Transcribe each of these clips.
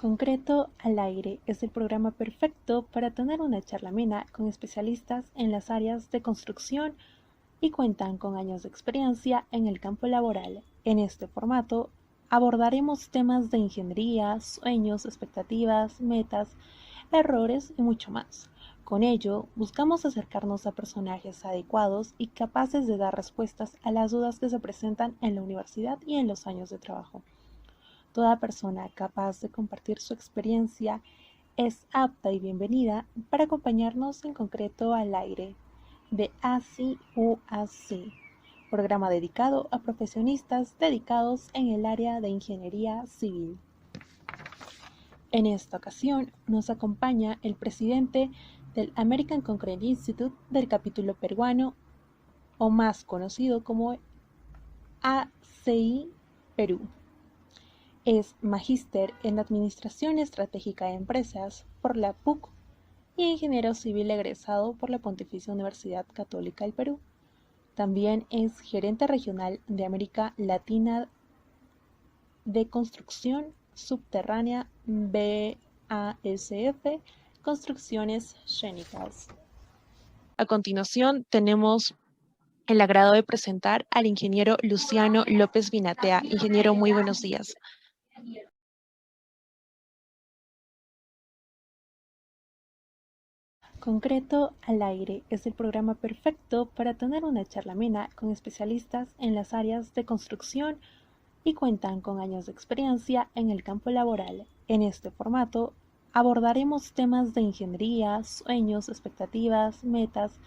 Concreto al aire es el programa perfecto para tener una charla amena con especialistas en las áreas de construcción y cuentan con años de experiencia en el campo laboral. En este formato abordaremos temas de ingeniería, sueños, expectativas, metas, errores y mucho más. Con ello, buscamos acercarnos a personajes adecuados y capaces de dar respuestas a las dudas que se presentan en la universidad y en los años de trabajo. Toda persona capaz de compartir su experiencia es apta y bienvenida para acompañarnos en concreto al aire de ACI UAC, programa dedicado a profesionistas dedicados en el área de ingeniería civil. En esta ocasión nos acompaña el presidente del American Concrete Institute del capítulo peruano, o más conocido como ACI Perú. Es magíster en Administración Estratégica de Empresas por la PUC y ingeniero civil egresado por la Pontificia Universidad Católica del Perú. También es gerente regional de América Latina de Construcción Subterránea BASF Construcciones Chénicas. A continuación tenemos el agrado de presentar al ingeniero Luciano López Vinatea. Ingeniero, muy buenos días. Concreto al aire es el programa perfecto para tener una charla amena con especialistas en las áreas de construcción y cuentan con años de experiencia en el campo laboral. En este formato abordaremos temas de ingeniería, sueños, expectativas, metas,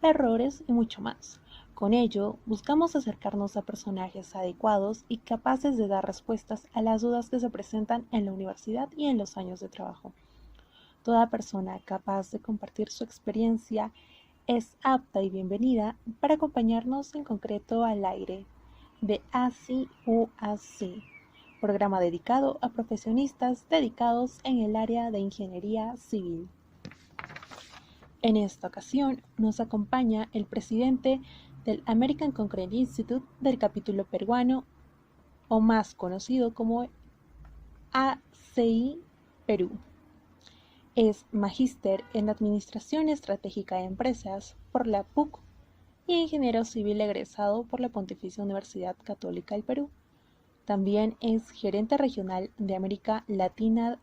errores y mucho más. Con ello, buscamos acercarnos a personajes adecuados y capaces de dar respuestas a las dudas que se presentan en la universidad y en los años de trabajo. Toda persona capaz de compartir su experiencia es apta y bienvenida para acompañarnos en concreto al aire de ACI UAC, programa dedicado a profesionistas dedicados en el área de ingeniería civil. En esta ocasión nos acompaña el presidente del American Concrete Institute del capítulo peruano, o más conocido como ACI Perú. Es magíster en Administración Estratégica de Empresas por la PUC y ingeniero civil egresado por la Pontificia Universidad Católica del Perú. También es gerente regional de América Latina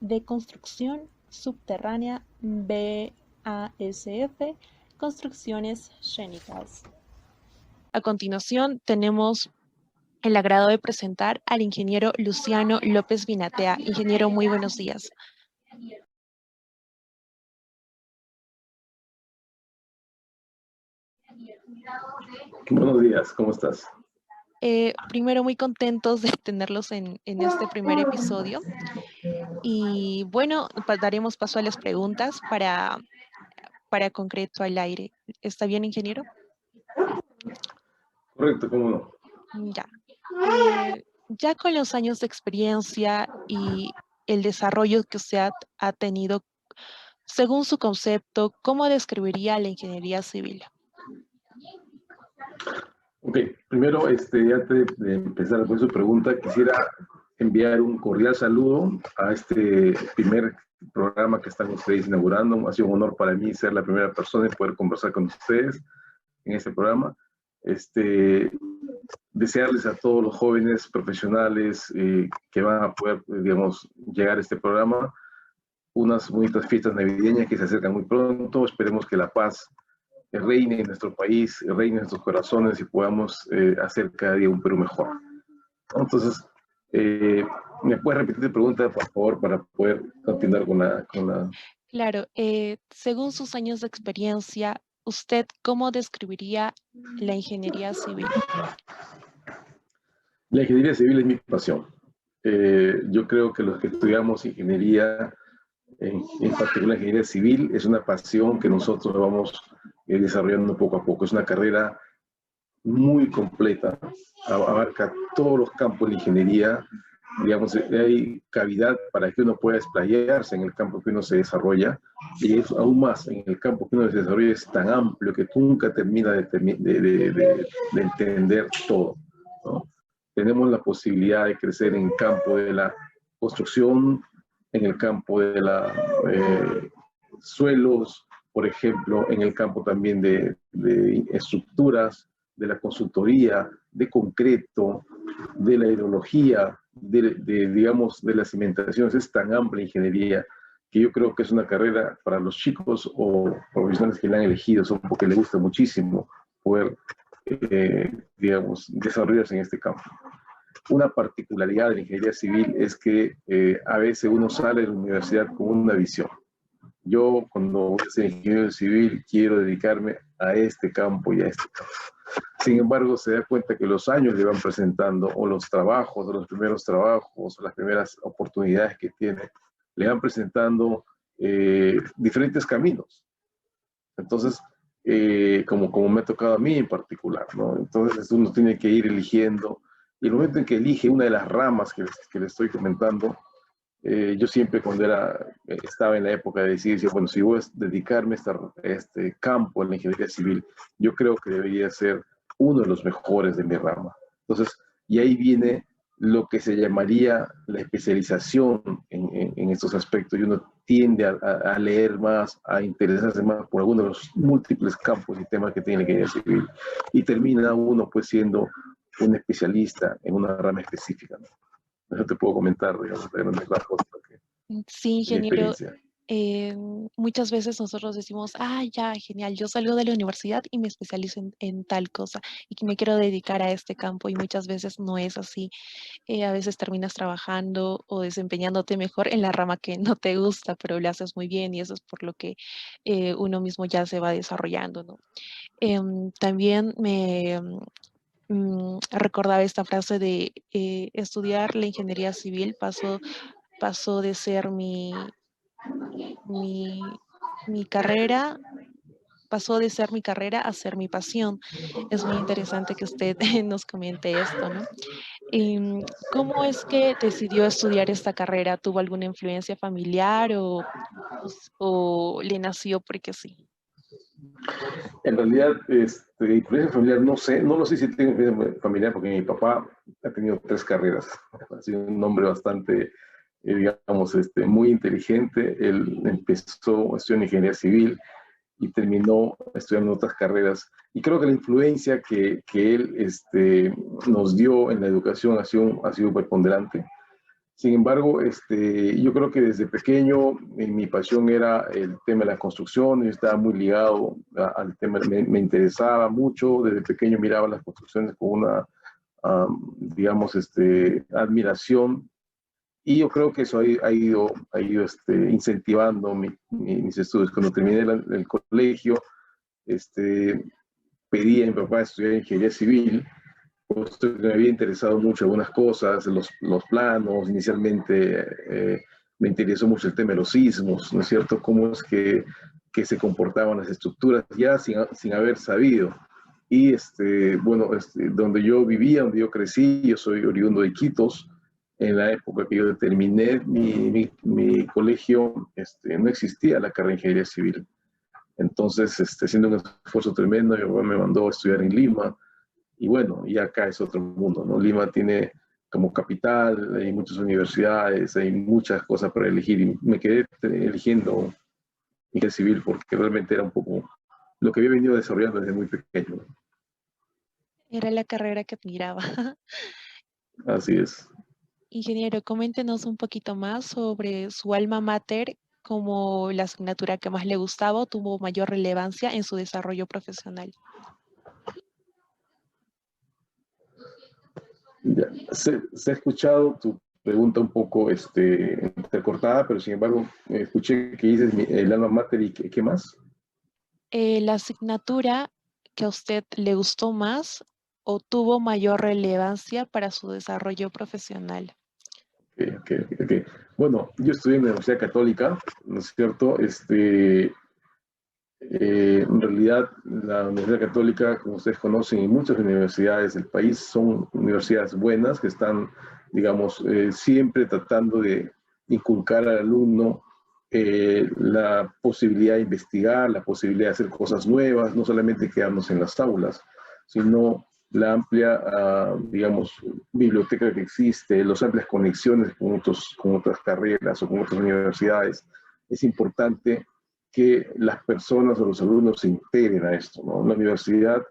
de Construcción Subterránea BASF Construcciones Chénicas. A continuación tenemos el agrado de presentar al ingeniero Luciano López Vinatea. Ingeniero, muy buenos días. Buenos días, ¿cómo estás? Primero, muy contentos de tenerlos en este primer episodio. Y bueno, daremos paso a las preguntas para concreto al aire. ¿Está bien, ingeniero? Correcto, ¿cómo no? Ya. Ya con los años de experiencia y el desarrollo que usted ha tenido, según su concepto, ¿cómo describiría la ingeniería civil? Ok, primero, antes de empezar con su pregunta, quisiera enviar un cordial saludo a este primer programa que están ustedes inaugurando. Ha sido un honor para mí ser la primera persona en poder conversar con ustedes en este programa. Desearles a todos los jóvenes profesionales que van a poder, digamos, llegar a este programa unas bonitas fiestas navideñas que se acercan muy pronto. Esperemos que la paz reine en nuestro país, reine en nuestros corazones y podamos hacer cada día un Perú mejor. Entonces, ¿me puedes repetir tu pregunta, por favor, para poder continuar con la... Claro, según sus años de experiencia, ¿usted cómo describiría la ingeniería civil? La ingeniería civil es mi pasión. Yo creo que los que estudiamos ingeniería, en particular ingeniería civil, es una pasión que nosotros vamos desarrollando poco a poco. Es una carrera muy completa, abarca todos los campos de la ingeniería. Digamos, hay cavidad para que uno pueda explayarse en el campo que uno se desarrolla, y es aún más, en el campo que uno se desarrolla es tan amplio que tú nunca terminas de entender todo, ¿no? Tenemos la posibilidad de crecer en el campo de la construcción, en el campo de la suelos, por ejemplo, en el campo también de estructuras, de la consultoría, de concreto, de la hidrología, digamos, de las cimentaciones. Es tan amplia ingeniería que yo creo que es una carrera para los chicos o profesionales que la han elegido, son porque les gusta muchísimo poder, digamos, desarrollarse en este campo. Una particularidad de la ingeniería civil es que a veces uno sale de la universidad con una visión. Yo, cuando voy a ser ingeniero civil, quiero dedicarme a este campo y a este campo. Sin embargo, se da cuenta que los años le van presentando, o los trabajos, o los primeros trabajos, o las primeras oportunidades que tiene, le van presentando diferentes caminos. Entonces, como me ha tocado a mí en particular, ¿no? Entonces, uno tiene que ir eligiendo. Y el momento en que elige una de las ramas que le estoy comentando, yo siempre cuando estaba en la época de decidir, decía, bueno, si voy a dedicarme a este campo en la ingeniería civil, yo creo que debería ser uno de los mejores de mi rama. Entonces, y ahí viene lo que se llamaría la especialización en estos aspectos, y uno tiende a leer más, a interesarse más por algunos de los múltiples campos y temas que tiene la ingeniería civil, y termina uno pues siendo un especialista en una rama específica, ¿no? Eso te puedo comentar, digamos, de grandes rasgos, Sí, mi ingeniero, experiencia. muchas veces nosotros decimos, ah, ya, genial, yo salgo de la universidad y me especializo en tal cosa y que me quiero dedicar a este campo y muchas veces no es así. A veces terminas trabajando o desempeñándote mejor en la rama que no te gusta, pero lo haces muy bien y eso es por lo que uno mismo ya se va desarrollando, ¿no? También me recordaba esta frase de estudiar la ingeniería civil pasó de ser mi, mi carrera, pasó de ser mi carrera a ser mi pasión. Es muy interesante que usted nos comente esto, ¿no? ¿Cómo es que decidió estudiar esta carrera? ¿Tuvo alguna influencia familiar o le nació porque sí? En realidad, influencia familiar, no sé, no lo sé si tengo influencia familiar, porque mi papá ha tenido 3 carreras. Ha sido un hombre bastante, digamos, muy inteligente. Él empezó, estudió en ingeniería civil y terminó estudiando otras carreras. Y creo que la influencia que él nos dio en la educación ha sido preponderante. Sin embargo, yo creo que desde pequeño mi pasión era el tema de la construcción. Yo estaba muy ligado al tema, me interesaba mucho. Desde pequeño miraba las construcciones con una, digamos, admiración. Y yo creo que eso ha ido incentivando mis estudios. Cuando terminé el colegio, pedí a mi papá estudiar ingeniería civil, puesto que me había interesado mucho algunas cosas, los planos. Inicialmente me interesó mucho el tema de los sismos, ¿no es cierto? Cómo es que se comportaban las estructuras ya sin haber sabido. Y bueno, donde yo vivía, donde yo crecí, yo soy oriundo de Iquitos. En la época que yo terminé mi colegio, no existía la carrera de ingeniería civil. Entonces, haciendo un esfuerzo tremendo, mi papá me mandó a estudiar en Lima. Y bueno, y acá es otro mundo, ¿no? Lima tiene como capital, hay muchas universidades, hay muchas cosas para elegir. Y me quedé eligiendo ingeniería civil porque realmente era un poco lo que había venido desarrollando desde muy pequeño. Era la carrera que admiraba. Así es. Ingeniero, coméntenos un poquito más sobre su alma mater, como la asignatura que más le gustaba o tuvo mayor relevancia en su desarrollo profesional. Ya. Se ha escuchado tu pregunta un poco entrecortada, pero sin embargo, escuché que dices el alma mater y ¿qué más? La asignatura que a usted le gustó más o tuvo mayor relevancia para su desarrollo profesional. Okay. Bueno, yo estudié en la Universidad Católica, ¿no es cierto? En realidad, la Universidad Católica, como ustedes conocen, y muchas universidades del país son universidades buenas que están, digamos, siempre tratando de inculcar al alumno la posibilidad de investigar, la posibilidad de hacer cosas nuevas, no solamente quedarnos en las aulas, sino la amplia, digamos, biblioteca que existe, las amplias conexiones con otras carreras o con otras universidades, es importante que las personas o los alumnos se integren a esto, ¿no? La universidad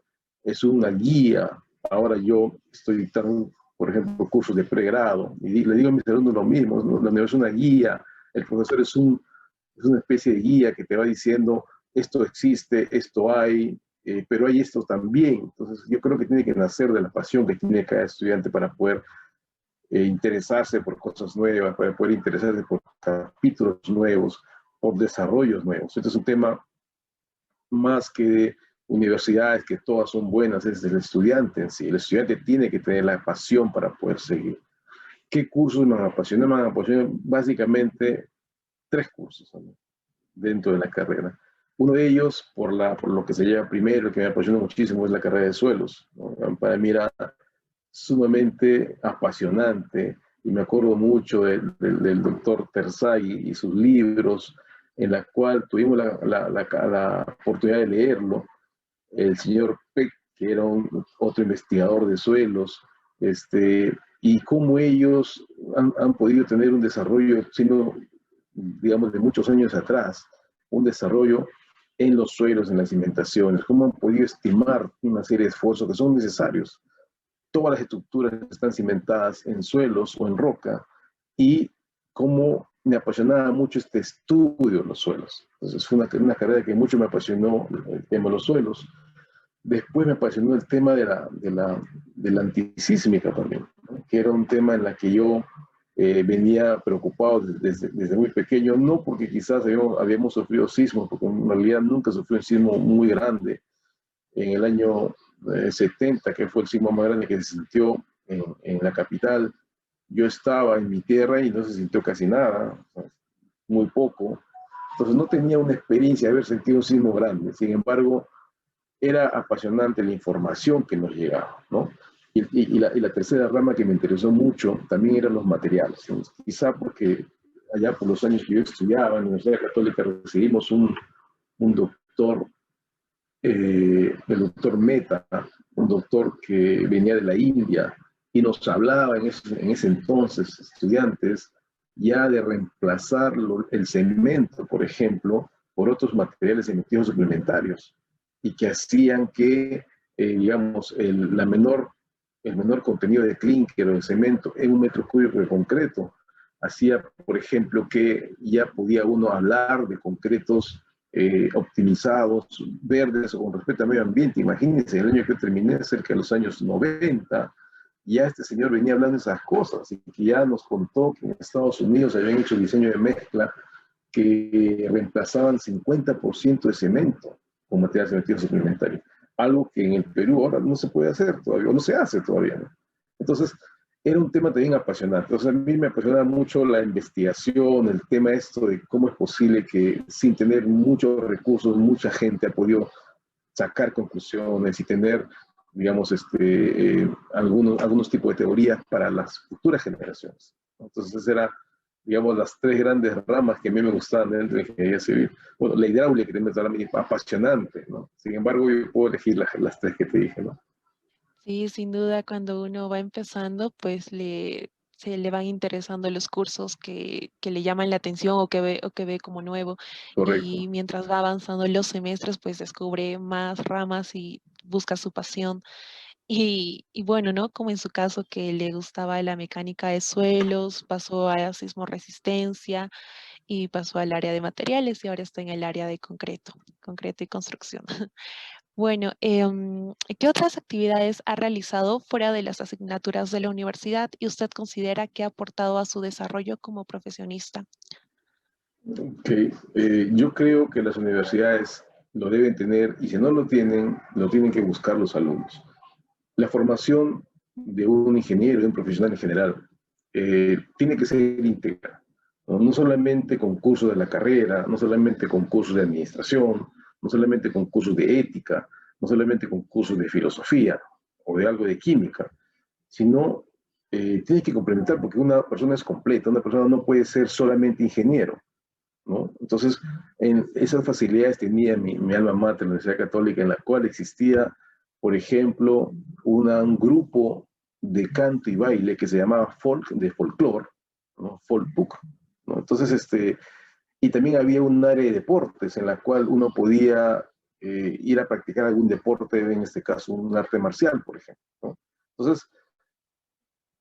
es una guía. Ahora yo estoy dictando, por ejemplo, cursos de pregrado, y le digo a mis alumnos lo mismo, ¿no? La universidad es una guía, el profesor es una especie de guía que te va diciendo, esto existe, esto hay, pero hay esto también. Entonces yo creo que tiene que nacer de la pasión que tiene cada estudiante para poder interesarse por cosas nuevas, para poder interesarse por capítulos nuevos, por desarrollos nuevos. Este es un tema más que de universidades, que todas son buenas, es el estudiante en sí. El estudiante tiene que tener la pasión para poder seguir. ¿Qué cursos me apasionan? Me apasionan básicamente 3 cursos, ¿no?, dentro de la carrera. Uno de ellos, por lo que se lleva primero, que me apasiona muchísimo, es la carrera de suelos, ¿no? Para mí era sumamente apasionante, y me acuerdo mucho del doctor Terzaghi y sus libros, en la cual tuvimos la oportunidad de leerlo, el señor Peck, que era otro investigador de suelos, y cómo ellos han podido tener un desarrollo, sino, digamos, de muchos años atrás, un desarrollo en los suelos, en las cimentaciones, cómo han podido estimar una serie de esfuerzos que son necesarios. Todas las estructuras están cimentadas en suelos o en roca, y cómo me apasionaba mucho este estudio de los suelos. Entonces fue una carrera que mucho me apasionó, el tema de los suelos. Después me apasionó el tema de la antisísmica también, ¿no?, que era un tema en la que yo venía preocupado desde muy pequeño, no porque quizás habíamos sufrido sismos, porque en realidad nunca sufrí un sismo muy grande. En el año 70, que fue el sismo más grande que se sintió en la capital, yo estaba en mi tierra y no se sintió casi nada, muy poco. Entonces no tenía una experiencia de haber sentido un sismo grande. Sin embargo, era apasionante la información que nos llegaba, ¿no? Y la tercera rama que me interesó mucho también eran los materiales, ¿no? Quizá porque allá por los años que yo estudiaba en la Universidad Católica recibimos un doctor, el doctor Mehta, un doctor que venía de la India, y nos hablaba en ese entonces, estudiantes, ya de reemplazar el cemento, por ejemplo, por otros materiales emitivos suplementarios, y que hacían que, digamos, el menor contenido de clínker o de cemento en un metro cúbico de concreto hacía, por ejemplo, que ya podía uno hablar de concretos optimizados, verdes o con respecto al medio ambiente. Imagínense, el año que terminé, cerca de los años 90, ya este señor venía hablando de esas cosas, y que ya nos contó que en Estados Unidos habían hecho diseño de mezcla que reemplazaban 50% de cemento con materiales cementidos suplementarios, algo que en el Perú ahora no se puede hacer todavía, o no se hace todavía, ¿no? Entonces, era un tema también apasionante. Entonces, a mí me apasiona mucho la investigación, el tema esto de cómo es posible que sin tener muchos recursos, mucha gente ha podido sacar conclusiones y tener, digamos, algunos tipos de teorías para las futuras generaciones. Entonces, era, digamos, las 3 grandes ramas que a mí me gustaban dentro de la ingeniería civil. Bueno, la hidráulica también es apasionante, ¿no? Sin embargo, yo puedo elegir las 3 que te dije, ¿no? Sí, sin duda, cuando uno va empezando, pues se le van interesando los cursos que le llaman la atención o que ve como nuevo. Y Correcto. mientras va avanzando los semestres, pues descubre más ramas y busca su pasión. Y bueno, ¿no? Como en su caso que le gustaba la mecánica de suelos, pasó a sismoresistencia y pasó al área de materiales y ahora está en el área de concreto y construcción. Bueno, ¿qué otras actividades ha realizado fuera de las asignaturas de la universidad y usted considera que ha aportado a su desarrollo como profesionista? Okay. Yo creo que las universidades lo deben tener, y si no lo tienen, lo tienen que buscar los alumnos. La formación de un ingeniero, de un profesional en general, tiene que ser íntegra, ¿no? No solamente con cursos de la carrera, no solamente con cursos de administración, no solamente con cursos de ética, no solamente con cursos de filosofía o de algo de química, sino tiene que complementar, porque una persona es completa, una persona no puede ser solamente ingeniero, ¿no? Entonces, esas facilidades tenía mi alma mater, la Universidad Católica, en la cual existía, por ejemplo, un grupo de canto y baile que se llamaba folk, de folclore, ¿no? Folkbook, ¿no? Entonces, y también había un área de deportes en la cual uno podía ir a practicar algún deporte, en este caso un arte marcial, por ejemplo, ¿no? Entonces,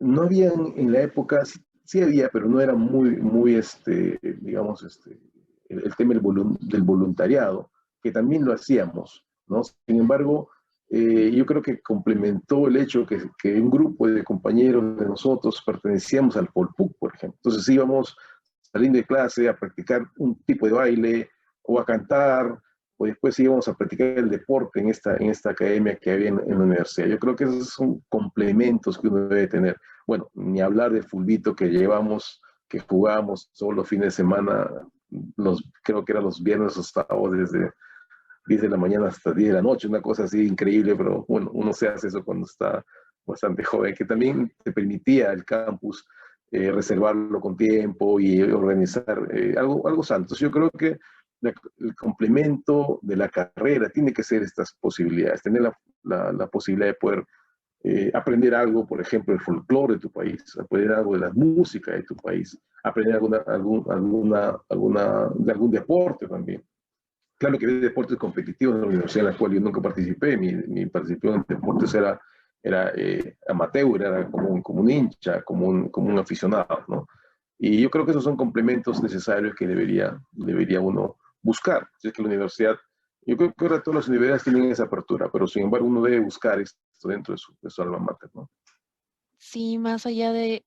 no había en la época, sí, sí había, pero no era muy digamos, el tema del voluntariado, que también lo hacíamos, ¿no? Sin embargo, yo creo que complementó el hecho que un grupo de compañeros de nosotros pertenecíamos al Polpuc, por ejemplo. Entonces íbamos saliendo de clase a practicar un tipo de baile o a cantar, o después íbamos a practicar el deporte en esta academia que había en la universidad. Yo creo que esos son complementos que uno debe tener. Bueno, ni hablar del fulbito que llevamos, que jugamos todos los fines de semana, creo que eran los viernes o sábados, desde 10 de la mañana hasta 10 de la noche, una cosa así increíble, pero bueno, uno se hace eso cuando está bastante joven, que también te permitía el campus reservarlo con tiempo y organizar algo sano. Entonces yo creo que el complemento de la carrera tiene que ser estas posibilidades, tener la posibilidad de poder aprender algo, por ejemplo, el folclore de tu país, aprender algo de la música de tu país, aprender de algún deporte también. Claro que había deportes competitivos en la universidad en la cual yo nunca participé, mi participación en deportes era amateur, era como un hincha, como un aficionado, ¿no? Y yo creo que esos son complementos necesarios que debería uno buscar. Si es que la universidad, yo creo que ahora todas las universidades tienen esa apertura, pero sin embargo uno debe buscar esto dentro de su alma mater, ¿no? Sí, más allá de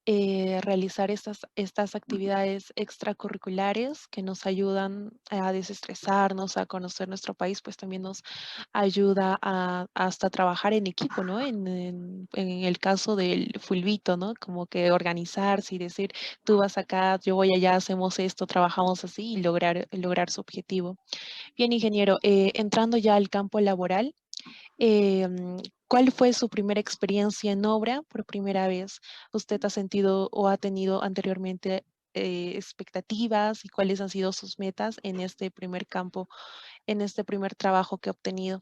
realizar estas actividades extracurriculares que nos ayudan a desestresarnos, a conocer nuestro país, pues también nos ayuda a hasta trabajar en equipo, ¿no? En el caso del fulbito, ¿no? Como que organizarse y decir, tú vas acá, yo voy allá, hacemos esto, trabajamos así y lograr su objetivo. Bien, ingeniero, entrando ya al campo laboral. ¿Cuál fue su primera experiencia en obra por primera vez? ¿Usted ha sentido o ha tenido anteriormente expectativas y cuáles han sido sus metas en este primer campo, en este primer trabajo que ha obtenido?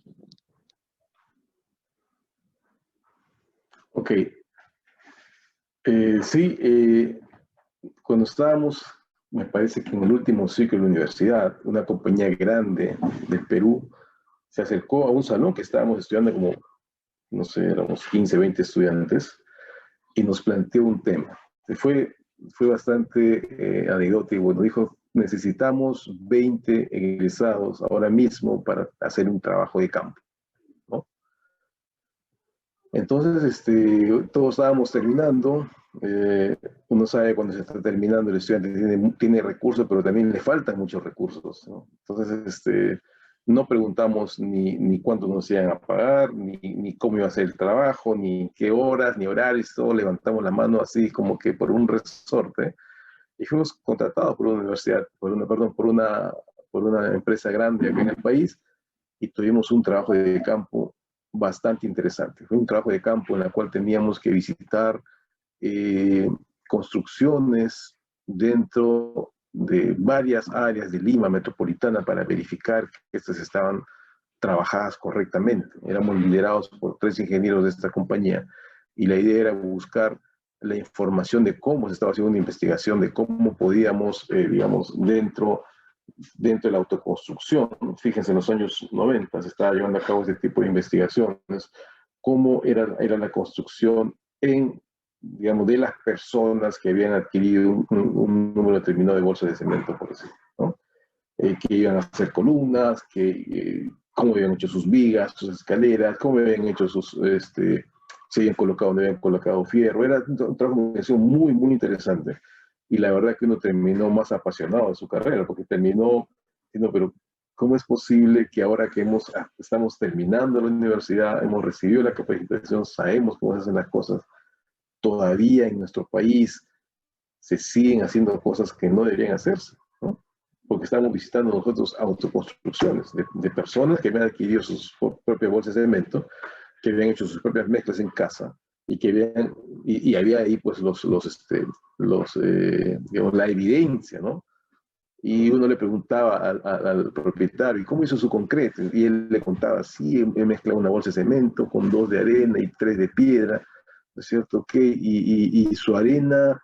Ok, sí, cuando estábamos, me parece que en el último ciclo de la universidad, una compañía grande del Perú se acercó a un salón que estábamos estudiando como, no sé, éramos 15, 20 estudiantes, y nos planteó un tema. Fue bastante anecdótico. Bueno, dijo, necesitamos 20 egresados ahora mismo para hacer un trabajo de campo, ¿no? Entonces, todos estábamos terminando. Uno sabe cuando se está terminando, el estudiante tiene recursos, pero también le faltan muchos recursos, ¿no? Entonces, no preguntamos ni cuánto nos iban a pagar, ni cómo iba a ser el trabajo, ni qué horas, ni horarios, todo levantamos la mano así como que por un resorte y fuimos contratados por una universidad, perdón, por una empresa grande acá en el país y tuvimos un trabajo de campo bastante interesante. Fue un trabajo de campo en el cual teníamos que visitar eh, construcciones dentro de varias áreas de Lima metropolitana para verificar que estas estaban trabajadas correctamente. Éramos liderados por 3 ingenieros de esta compañía y la idea era buscar la información de cómo se estaba haciendo una investigación, de cómo podíamos, digamos, dentro de la autoconstrucción, fíjense, en los años 90 se estaba llevando a cabo este tipo de investigaciones, cómo era la construcción digamos, de las personas que habían adquirido un número determinado de bolsas de cemento, por decirlo, ¿no? Que iban a hacer columnas, cómo habían hecho sus vigas, sus escaleras, cómo habían hecho se habían colocado, donde habían colocado fierro. Era un trabajo de investigación muy interesante. Y la verdad que uno terminó más apasionado de su carrera, porque terminó diciendo, pero ¿cómo es posible que ahora que estamos terminando la universidad, hemos recibido la capacitación, sabemos cómo se hacen las cosas, todavía en nuestro país se siguen haciendo cosas que no deberían hacerse, ¿no? Porque estamos visitando nosotros autoconstrucciones de personas que habían adquirido sus propias bolsas de cemento, que habían hecho sus propias mezclas en casa y que y había ahí pues digamos, la evidencia, ¿no? y uno le preguntaba al propietario, ¿y cómo hizo su concreto? Y él le contaba, sí, he mezclado una bolsa de cemento con 2 de arena y 3 de piedra, ¿no es cierto? Y su arena,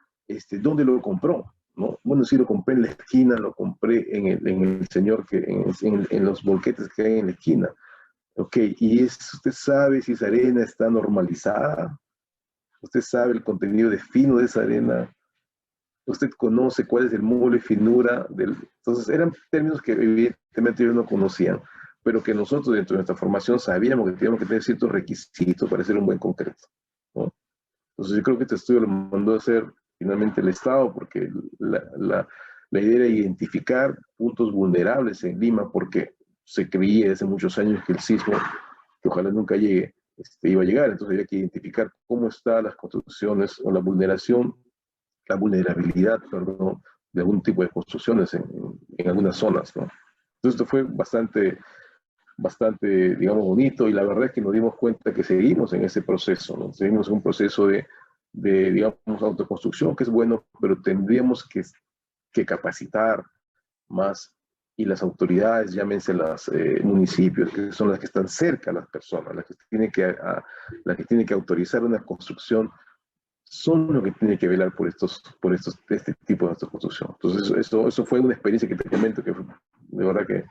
¿dónde lo compró? ¿No? Bueno, sí, lo compré en la esquina, lo compré en el señor, en los bolquetes que hay en la esquina. Ok, usted sabe si esa arena está normalizada, usted sabe el contenido de fino de esa arena, usted conoce cuál es el módulo de finura del... Entonces eran términos que evidentemente ellos no conocían, pero que nosotros dentro de nuestra formación sabíamos que teníamos que tener ciertos requisitos para hacer un buen concreto, ¿no? Entonces yo creo que este estudio lo mandó a hacer finalmente el Estado, porque la idea era identificar puntos vulnerables en Lima, porque se creía desde muchos años que el sismo, que ojalá nunca llegue, iba a llegar. Entonces había que identificar cómo están las construcciones o la vulnerabilidad, perdón, de algún tipo de construcciones en algunas zonas, ¿no? Entonces esto fue bastante, digamos, bonito, y la verdad es que nos dimos cuenta que seguimos en ese proceso, ¿no? Seguimos en un proceso digamos, autoconstrucción, que es bueno, pero tendríamos que capacitar más, y las autoridades, llámense los municipios, que son las que están cerca a las personas, las que tienen que autorizar una construcción, son los que tienen que velar por este tipo de construcción. Entonces, eso fue una experiencia que te comento que fue de verdad que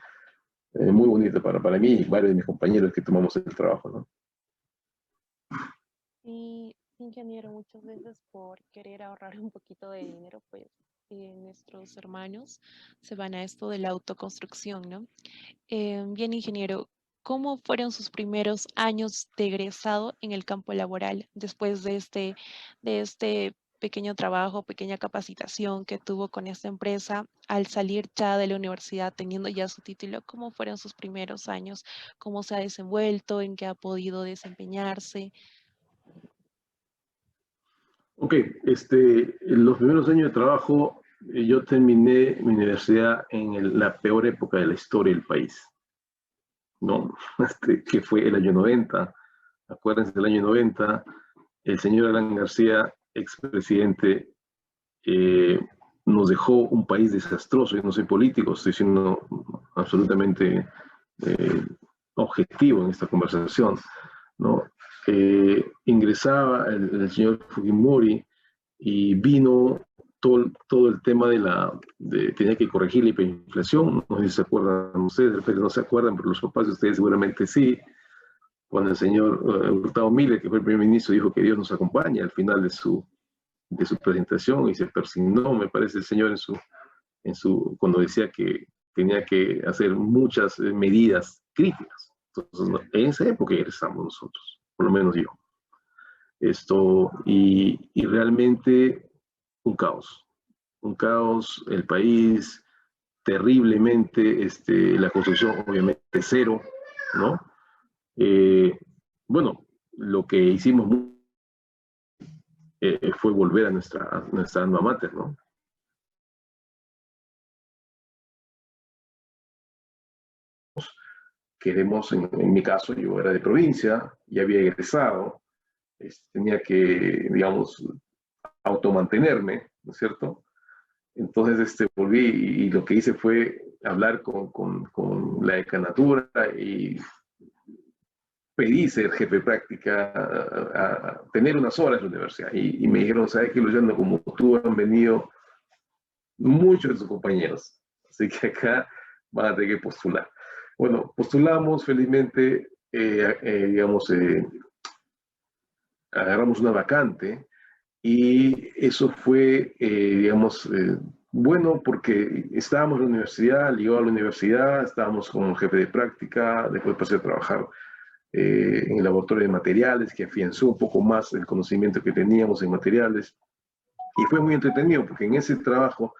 muy bonita para mí y varios de mis compañeros que tomamos el trabajo, ¿no? Y ingeniero, muchas veces por querer ahorrar un poquito de dinero, pues nuestros hermanos se van a esto de la autoconstrucción, ¿no? Bien, ingeniero, ¿cómo fueron sus primeros años de egresado en el campo laboral después de este pequeño trabajo, pequeña capacitación que tuvo con esta empresa al salir ya de la universidad teniendo ya su título? ¿Cómo fueron sus primeros años? ¿Cómo se ha desenvuelto? ¿En qué ha podido desempeñarse? Ok, los primeros años de trabajo, yo terminé mi universidad en la peor época de la historia del país, ¿no? Que fue el año 90. Acuérdense del año 90, el señor Alan García, expresidente, eh, nos dejó un país desastroso. Yo no soy político, estoy siendo absolutamente objetivo en esta conversación, ¿no? Ingresaba el señor Fujimori y vino todo el tema tenía que corregir la hiperinflación. No sé si se acuerdan ustedes, de repente no se acuerdan, pero los papás de ustedes seguramente sí. Cuando el señor Hurtado Miller, que fue el primer ministro, dijo que Dios nos acompaña al final de su presentación, y se persignó, me parece, el señor cuando decía que tenía que hacer muchas medidas críticas. Entonces, no, en esa época egresamos nosotros, por lo menos yo. Y realmente un caos, el país terriblemente, la construcción obviamente cero, ¿no? Bueno, lo que hicimos fue volver a nuestra alma mater, ¿no? En mi caso, yo era de provincia, ya había egresado, tenía que, digamos, automantenerme, ¿no es cierto? Entonces volví y lo que hice fue hablar con la decanatura y pedí ser jefe de práctica, a tener unas horas en la universidad. Y me dijeron, ¿sabes qué, Luciano? Como tú han venido muchos de tus compañeros, así que acá van a tener que postular. Bueno, postulamos felizmente, digamos, agarramos una vacante, y eso fue, digamos, bueno, porque estábamos en la universidad, llegó a la universidad, estábamos como jefe de práctica, después pasé a trabajar en el laboratorio de materiales, que afianzó un poco más el conocimiento que teníamos en materiales, y fue muy entretenido, porque en ese trabajo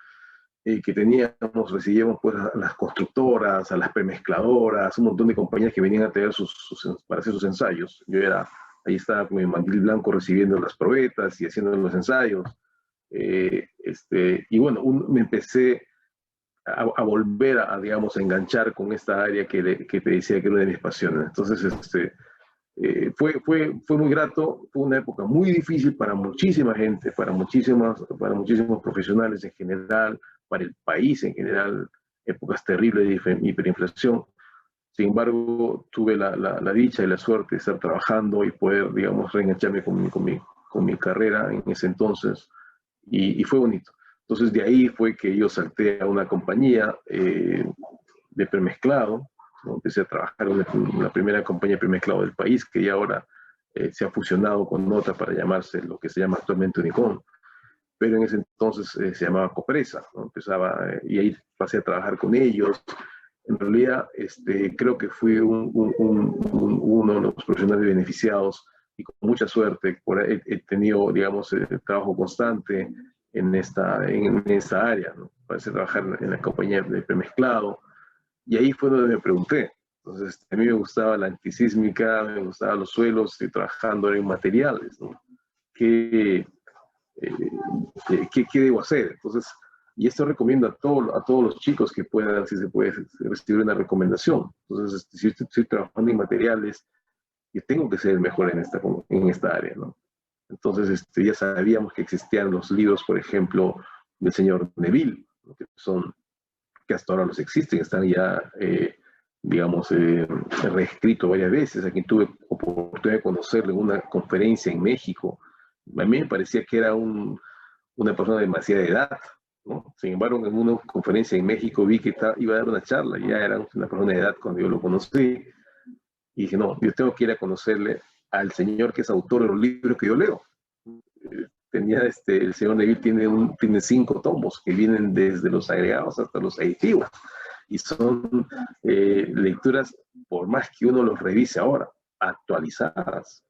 que teníamos, recibíamos pues a las constructoras, a las premezcladoras, un montón de compañías que venían a traer para hacer sus ensayos. Ahí estaba con mi mandil blanco recibiendo las probetas y haciendo los ensayos. Y bueno, me empecé a volver digamos, a enganchar con esta área que te decía que era una de mis pasiones. Entonces, fue muy grato, fue una época muy difícil para muchísima gente, para muchísimos profesionales en general, para el país en general, épocas terribles de hiperinflación. Sin embargo, tuve la dicha y la suerte de estar trabajando y poder, digamos, reengancharme con mi carrera en ese entonces, y fue bonito. Entonces, de ahí fue que yo salté a una compañía de premezclado, ¿no? Empecé a trabajar en la primera compañía de premezclado del país, que ya ahora se ha fusionado con otra para llamarse lo que se llama actualmente Unicom, pero en ese entonces se llamaba Copresa, ¿no? Y ahí pasé a trabajar con ellos. En realidad, creo que fui uno de los profesionales beneficiados, y con mucha suerte he tenido, digamos, trabajo constante en esta área, ¿no? Pasé a trabajar en la compañía de premezclado, y ahí fue donde me pregunté. Entonces, a mí me gustaba la antisísmica, me gustaban los suelos, estoy trabajando en materiales, ¿no? ¿Qué debo hacer? Entonces, y esto recomiendo a todos los chicos que puedan, si se puede, recibir una recomendación. Entonces, si estoy trabajando en materiales, yo tengo que ser el mejor en esta área, ¿no? Entonces, ya sabíamos que existían los libros, por ejemplo, del señor Neville, ¿no? Que hasta ahora los existen, están ya, digamos, reescritos varias veces. A quien tuve oportunidad de conocerle en una conferencia en México, a mí me parecía que era una persona de demasiada edad, ¿no? Sin embargo, en una conferencia en México vi que iba a dar una charla, ya era una persona de edad cuando yo lo conocí, y dije, no, yo tengo que ir a conocerle al señor que es autor de los libros que yo leo. El señor Neville tiene 5 tomos que vienen desde los agregados hasta los aditivos, y son lecturas, por más que uno los revise ahora, actualizadas,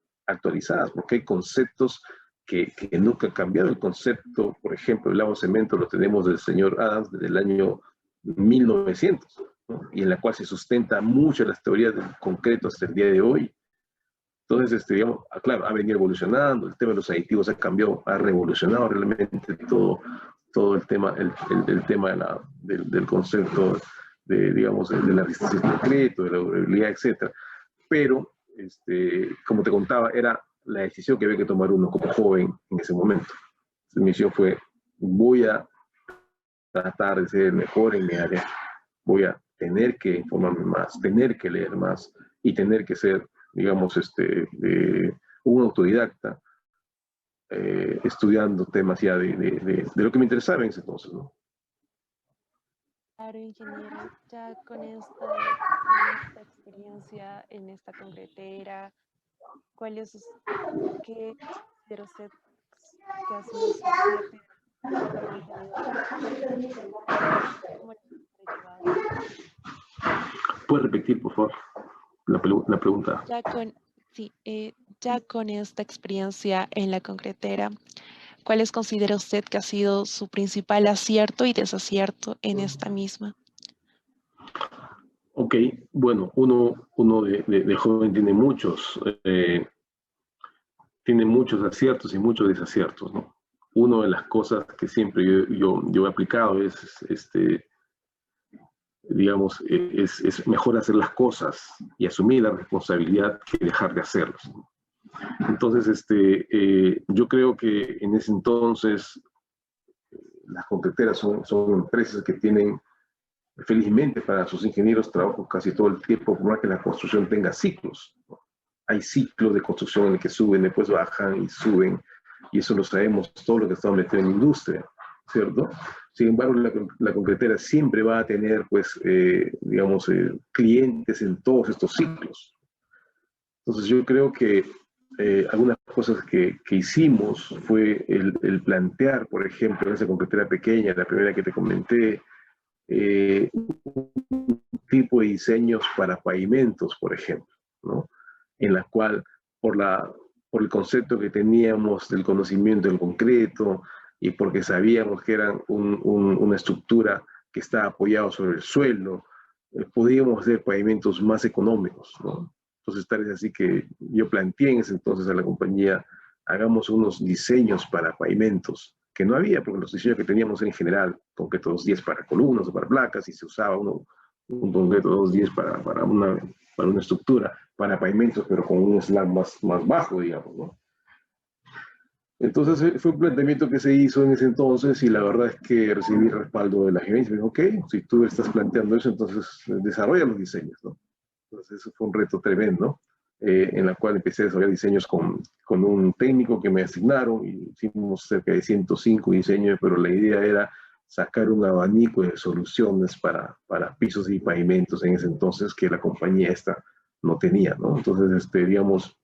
porque hay conceptos que nunca han cambiado. El concepto, por ejemplo, el lago cemento lo tenemos del señor Adams desde el año 1900, ¿no? Y en la cual se sustenta mucho las teorías del concreto hasta el día de hoy. Entonces, digamos, claro, ha venido evolucionando, el tema de los aditivos ha cambiado, ha revolucionado realmente todo el tema, el tema del concepto digamos, de la resistencia al concreto, de la durabilidad, etc. Pero, como te contaba, era la decisión que había que tomar uno como joven en ese momento. Mi misión fue, voy a tratar de ser mejor en mi área, voy a tener que informarme más, tener que leer más y tener que ser, digamos, un autodidacta, estudiando temas ya de lo que me interesaba en ese entonces, ¿no? Claro, ingeniero, ya con esta experiencia en esta concretera, ¿cuál es, qué considera usted que ha sido su acierto en el día de hoy? ¿Cómo lo ha sobrellevado? ¿Puedes repetir, por favor, la pregunta? Sí, ya con esta experiencia en la concretera, ¿cuáles considera usted que ha sido su principal acierto y desacierto en esta misma? Ok, bueno, uno de joven tiene muchos aciertos y muchos desaciertos, ¿no? Una de las cosas que siempre yo he aplicado es, digamos, es mejor hacer las cosas y asumir la responsabilidad que dejar de hacerlas, ¿no? Entonces, yo creo que en ese entonces las concreteras son empresas que tienen, felizmente para sus ingenieros, trabajo casi todo el tiempo, por más que la construcción tenga ciclos, ¿no? Hay ciclos de construcción en el que suben, después bajan y suben, y eso lo sabemos todo lo que estamos metidos en industria, ¿cierto? Sin embargo, la concretera siempre va a tener, pues, digamos, clientes en todos estos ciclos. Entonces yo creo que algunas cosas que hicimos fue el plantear, por ejemplo, en esa concretera pequeña, la primera que te comenté, un tipo de diseños para pavimentos, por ejemplo, ¿no? En la cual, por el concepto que teníamos del conocimiento del concreto y porque sabíamos que era una estructura que está apoyada sobre el suelo, podíamos hacer pavimentos más económicos, ¿no? Entonces, tal es así que yo planteé en ese entonces a la compañía, hagamos unos diseños para pavimentos, que no había, porque los diseños que teníamos en general, concreto 210 para columnas o para placas, y se usaba un concreto 210 para una estructura, para pavimentos, pero con un slab más bajo, digamos, ¿no? Entonces fue un planteamiento que se hizo en ese entonces y la verdad es que recibí respaldo de la gerencia. Me dijo, ok, si tú estás planteando eso, entonces desarrolla los diseños, ¿no? Entonces eso fue un reto tremendo, en la cual empecé a desarrollar diseños con un técnico que me asignaron y hicimos cerca de 105 diseños, pero la idea era sacar un abanico de soluciones para pisos y pavimentos en ese entonces que la compañía esta no tenía, ¿no? Entonces, digamos,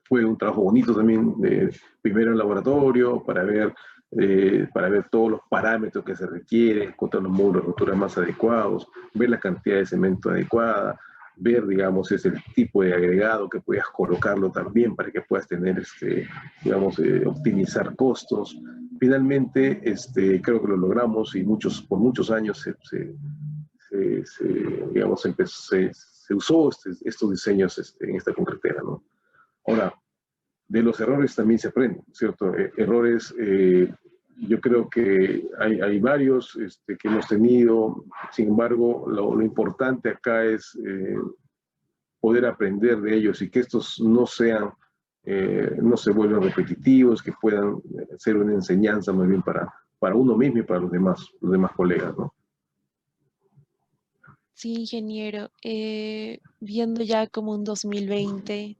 fue un trabajo bonito también, primero en laboratorio, para ver todos los parámetros que se requieren, encontrar los módulos de rotura más adecuados, ver la cantidad de cemento adecuada, ver, digamos, ese tipo de agregado que puedas colocarlo también para que puedas tener, digamos, optimizar costos. Finalmente, creo que lo logramos y por muchos años digamos, se usó estos diseños en esta concretera, ¿no? Ahora, de los errores también se aprende, ¿cierto? Errores, yo creo que hay varios que hemos tenido, sin embargo, lo importante acá es poder aprender de ellos y que estos no se vuelvan repetitivos, que puedan ser una enseñanza más bien para uno mismo y para los demás colegas, ¿no? Sí, ingeniero. Viendo ya como un 2020,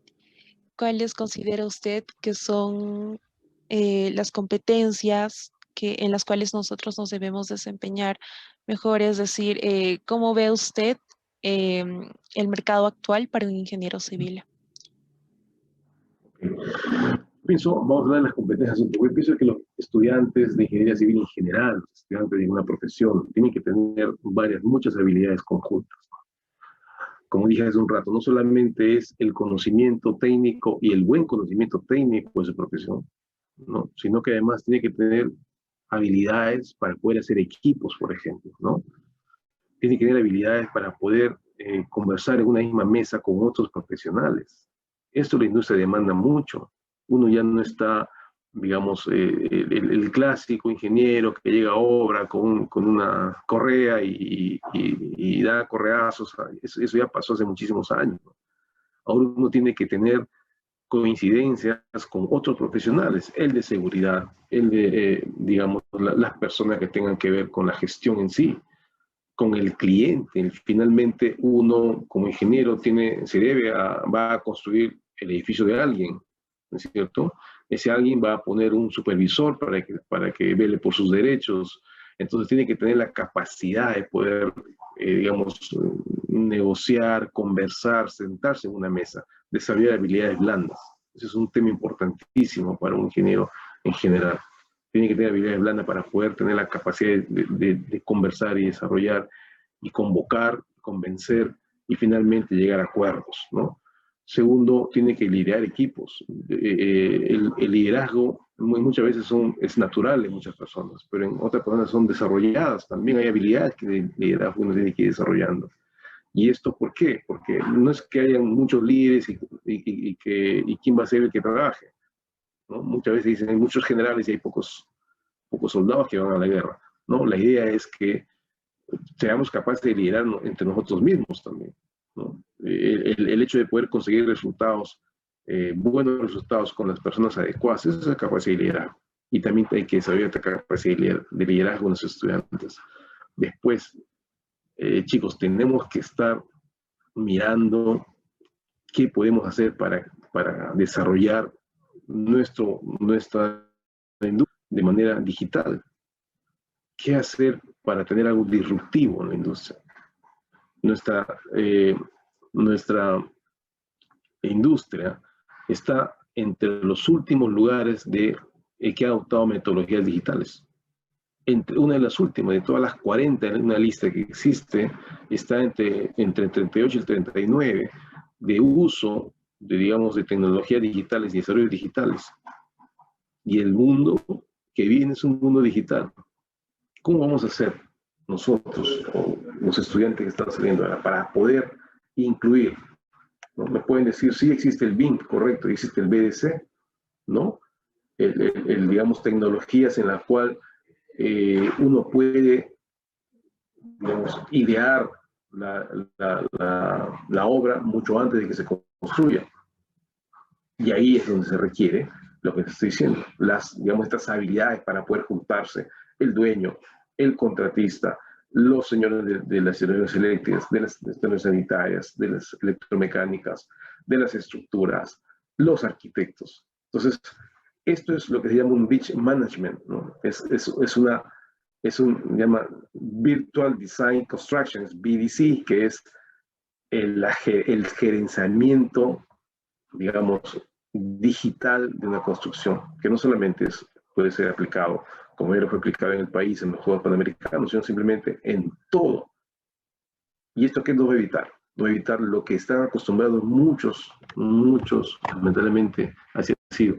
¿cuáles considera usted que son las competencias en las cuales nosotros nos debemos desempeñar mejor? Es decir, ¿cómo ve usted el mercado actual para un ingeniero civil? Pienso, vamos a hablar de las competencias un poco. Yo pienso que los estudiantes de ingeniería civil en general, los estudiantes de una profesión, tienen que tener muchas habilidades conjuntas. Como dije hace un rato, no solamente es el conocimiento técnico y el buen conocimiento técnico de su profesión, ¿no? Sino que además tiene que tener habilidades para poder hacer equipos, por ejemplo, ¿no? Tiene que tener habilidades para poder conversar en una misma mesa con otros profesionales. Esto la industria demanda mucho. Uno ya no está, digamos, el clásico ingeniero que llega a obra con una correa y da correazos. Eso ya pasó hace muchísimos años, ¿no? Ahora uno tiene que tener coincidencias con otros profesionales, el de seguridad, el de, digamos, las personas que tengan que ver con la gestión en sí, con el cliente. Finalmente, uno como ingeniero va a construir el edificio de alguien, ¿no es cierto? Ese alguien va a poner un supervisor para que vele por sus derechos. Entonces tiene que tener la capacidad de poder, digamos, negociar, conversar, sentarse en una mesa, desarrollar habilidades blandas. Ese es un tema importantísimo para un ingeniero en general. Tiene que tener habilidades blandas para poder tener la capacidad de conversar y desarrollar y convocar, convencer y finalmente llegar a acuerdos, ¿no? Segundo, tiene que liderar equipos. El liderazgo muchas veces es natural en muchas personas, pero en otras personas son desarrolladas. También hay habilidades que de liderazgo uno tiene que ir desarrollando. ¿Y esto por qué? Porque no es que haya muchos líderes y quién va a ser el que trabaje, ¿no? Muchas veces dicen hay muchos generales y hay pocos soldados que van a la guerra, ¿no? La idea es que seamos capaces de liderar entre nosotros mismos también, ¿no? El hecho de poder conseguir buenos resultados con las personas adecuadas, esa es la capacidad de liderar. Y también hay que desarrollar esta capacidad de liderazgo en los estudiantes. Después, chicos, tenemos que estar mirando qué podemos hacer para desarrollar nuestra industria de manera digital. ¿Qué hacer para tener algo disruptivo en la industria? Nuestra industria está entre los últimos lugares que ha adoptado metodologías digitales. Una de las últimas, de todas las 40 en una lista que existe, está entre el 38 y el 39 de uso digamos, de tecnologías digitales y desarrollos digitales. Y el mundo que viene es un mundo digital. ¿Cómo vamos a hacer nosotros o los estudiantes que están saliendo ahora para poder incluir? ¿No? Me pueden decir, sí existe el BIM, correcto, existe el BDC, ¿no? Digamos, tecnologías en las cuales uno puede, digamos, idear la obra mucho antes de que se construya. Y ahí es donde se requiere lo que te estoy diciendo, digamos, estas habilidades para poder juntarse el dueño, el contratista, los señores de las energías eléctricas, de las sanitarias, de las electromecánicas, de las estructuras, los arquitectos. Entonces, esto es lo que se llama un beach management, ¿no? Llama Virtual Design Construction, es BDC, que es el gerenciamiento, digamos, digital de una construcción, que no solamente puede ser aplicado, como ya lo fue aplicado en el país, en los Juegos Panamericanos, sino simplemente en todo. ¿Y esto qué nos va a evitar? Nos va a evitar lo que están acostumbrados muchos, lamentablemente, así ha sido,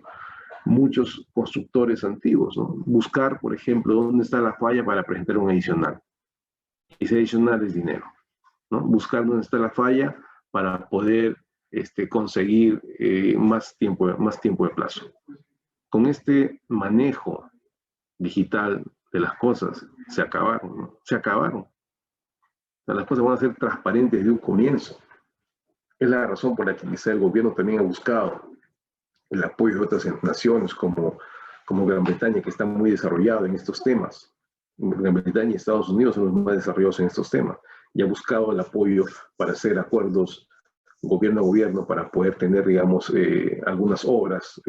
muchos constructores antiguos, ¿no? Buscar, por ejemplo, dónde está la falla para presentar un adicional. Ese adicional es dinero, ¿no? Buscar dónde está la falla para poder conseguir más tiempo de plazo. Con este manejo digital de las cosas, se acabaron, ¿no? Se acabaron. O sea, las cosas van a ser transparentes de un comienzo. Es la razón por la que quizá el gobierno también ha buscado el apoyo de otras naciones como Gran Bretaña, que está muy desarrollado en estos temas. Gran Bretaña y Estados Unidos son los más desarrollados en estos temas, y ha buscado el apoyo para hacer acuerdos gobierno a gobierno para poder tener, digamos, algunas obras,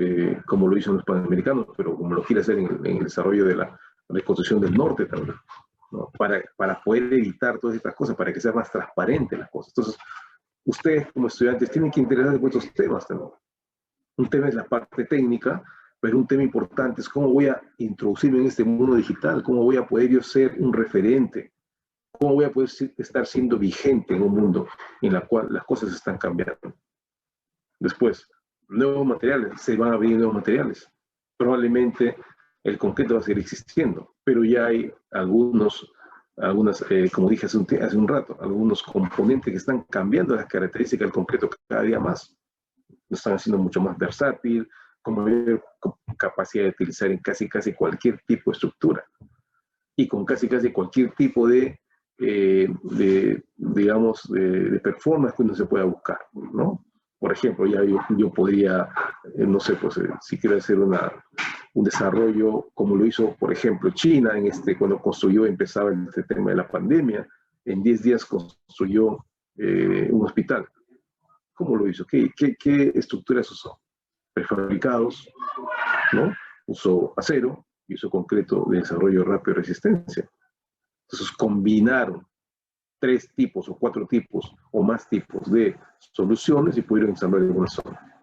como lo hizo en los Panamericanos, pero como lo quiere hacer en el desarrollo de la reconstrucción del norte también, ¿no? Para poder evitar todas estas cosas, para que sea más transparente las cosas. Entonces, ustedes como estudiantes tienen que interesarse por estos temas también. Un tema es la parte técnica, pero un tema importante es cómo voy a introducirme en este mundo digital, cómo voy a poder yo ser un referente, cómo voy a poder estar siendo vigente en un mundo en el cual las cosas están cambiando. Después, nuevos materiales, se van a abrir nuevos materiales. Probablemente el concreto va a seguir existiendo, pero ya hay algunas, como dije hace un rato, algunos componentes que están cambiando las características del concreto cada día más. Lo están haciendo mucho más versátil, con mayor capacidad de utilizar en casi cualquier tipo de estructura y con casi cualquier tipo de digamos, de performance que uno se pueda buscar, ¿no? Por ejemplo, ya yo podría, no sé, pues si quiero hacer un desarrollo como lo hizo, por ejemplo, China cuando empezaba este tema de la pandemia, en 10 días construyó un hospital. ¿Cómo lo hizo? ¿Qué estructuras usó? Prefabricados, ¿no? Usó acero y usó concreto de desarrollo rápido y resistencia. Entonces combinaron 3 tipos o 4 tipos o más tipos de soluciones y pudieron ensamblar en una zona.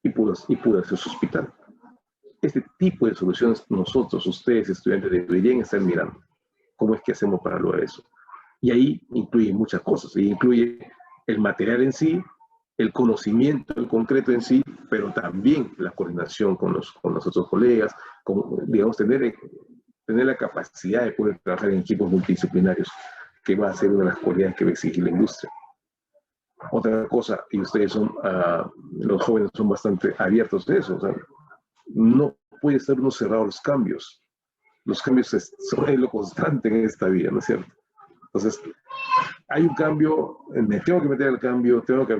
Y pudo hacer su hospital. Este tipo de soluciones nosotros, ustedes, estudiantes, deberían estar mirando. ¿Cómo es que hacemos para lograr eso? Y ahí incluye muchas cosas. Y incluye el material en sí, el conocimiento, el concreto en sí, pero también la coordinación con los otros colegas, digamos, tener la capacidad de poder trabajar en equipos multidisciplinarios, que va a ser una de las cualidades que va a exigir la industria. Otra cosa, y ustedes los jóvenes son bastante abiertos de eso, o sea, no puede ser uno cerrado a los cambios. Los cambios son lo constante en esta vida, ¿no es cierto? Entonces, hay un cambio, me tengo que meter al cambio, tengo que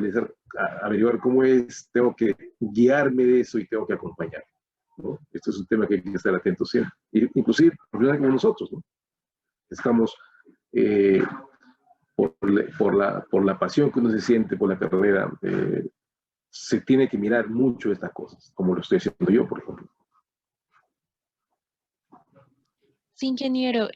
averiguar cómo es, tengo que guiarme de eso y tengo que acompañar, ¿no? Esto es un tema que hay que estar atentos siempre. Inclusive, profesionales como nosotros, ¿no? Estamos, por la pasión que uno se siente por la carrera, se tiene que mirar mucho estas cosas, como lo estoy haciendo yo, por ejemplo. Sí, ingeniero,